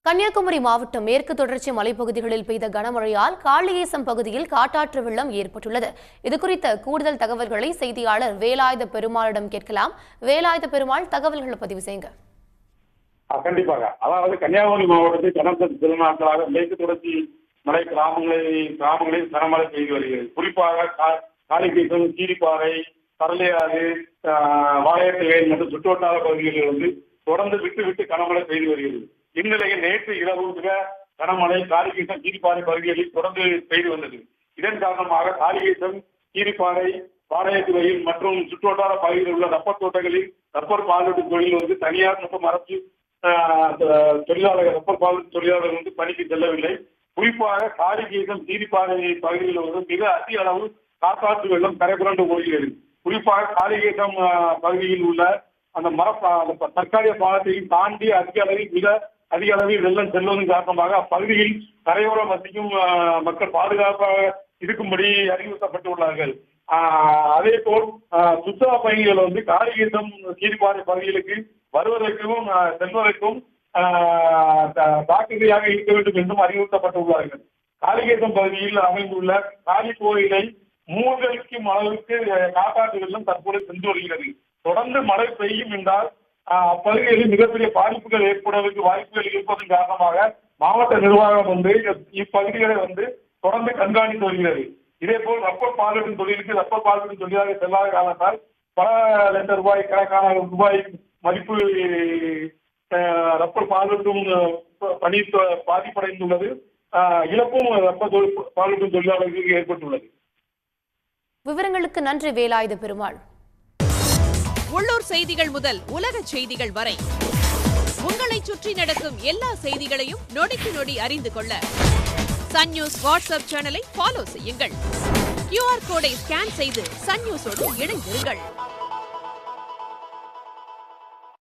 கன்னியாகுமரி மாவட்டம் மேற்கு தொடர்ச்சி மலைப்பகுதிகளில் பெய்த கனமழையால் காளியேசம் பகுதியில் காட்டாற்று வெள்ளம் ஏற்பட்டுள்ளது. இதுகுறித்த கூடுதல் தகவல்களை செய்தியாளர் வேலாயுத பெருமாளிடம் கேட்கலாம். வேலாயுத பெருமாள், தகவல்களை பதிவு செய்யுங்க. கண்டிப்பாக. அதாவது கன்னியாகுமரி மாவட்டத்தில் கடந்த சில நாட்களாக மேற்கு தொடர்ச்சி மலை கிராமங்களில் கனமழை பெய்து வருகிறது. குறிப்பாக காளிகேசம், கீரிப்பாறை, பரளையாறு, வாழையத்தவேல் மற்றும் சுற்றுவட்டார பகுதிகளில் தொடர்ந்து விட்டு கனமழை பெய்து வருகிறது. இந்நிலையில் நேற்று இரவு மிக கனமழை காளிகேசம், கீரிப்பாறை பகுதிகளில் தொடர்ந்து பெய்து வந்தது. இதன் காரணமாக காளிகேசம், கீரிப்பாறை, வாழையத்தவேல் மற்றும் சுற்றுவட்டார பகுதியில் உள்ள ரப்பர் தோட்டங்களில் ரப்பர் பால்வெட்டு தொழில் தனியார் மற்றும் அரசு தொழிலாளர்கள் ரப்பர் பால்வெட்டு தொழிலாளர்கள் பணிக்கு செல்லவில்லை. குறிப்பாக காளிகேசம், கீரிப்பாறை பகுதியில் மிக அதிக அளவு காட்டாற்று வெள்ளம் கரைபுரண்டு ஓடுகிறது. குறிப்பாக காளிகேசம் பகுதியில் உள்ள அந்த தற்காலிக பாலத்தையும் தாண்டி அதிக அளவில் வெள்ளம் செல்வதன் காரணமாக அப்பகுதியில் கரையோரம் வசிக்கும் மக்கள் பாதுகாப்பாக இருக்கும்படி அறிவுறுத்தப்பட்டுள்ளார்கள். அதே போல் சுற்றுலா பயணிகள் காளிகேசம், கீரிப்பாறை பகுதிகளுக்கு வருவதற்கும் செல்வதற்கும் ஜாக்கிரதையாக இருக்க வேண்டும் என்றும் அறிவுறுத்தப்பட்டுள்ளார்கள். காளிகேசம் பகுதியில் அமைந்துள்ள காளி கோயிலை மூழ்கடிக்கும் அளவுக்கு காட்டாற்று வெள்ளம் தற்போது சென்று வருகிறது. தொடர்ந்து மழை பெய்யும் என்றால் அப்பகுதிகளில் மிகப்பெரிய பாதிப்புகள் ஏற்படுவதற்கு வாய்ப்புகள் இருப்பதன் காரணமாக மாவட்ட நிர்வாகம் இப்பகுதிகளை தொடர்ந்து கண்காணித்து வருகிறது. இதே போல் ரப்பர் பால்வெட்டும் தொழிலுக்கு ரப்பர் பால்வெட்டும் தொழிலாக செல்லாத காரணத்தால் பல லட்சம் ரூபாய் கணக்கான ரூபாய் மதிப்பு ரப்பர் பால்வெட்டும் பணி பாதிப்படைந்துள்ளது. இழப்பும் ரப்பர் பால்வெட்டும் தொழிலாளர்களுக்கு ஏற்பட்டுள்ளது. விவரங்களுக்கு நன்றி வேலாயுத பெருமாள். உள்ளூர் செய்திகள் முதல் உலக செய்திகள் வரை உங்களை சுற்றி நடக்கும் எல்லா செய்திகளையும் நொடிக்கு நொடி அறிந்து கொள்ள சன் நியூஸ் வாட்ஸ்அப் சேனலை ஃபாலோ செய்யுங்கள். QR கோடை ஸ்கேன் செய்து சன் நியூஸோடு இணைந்திருங்கள்.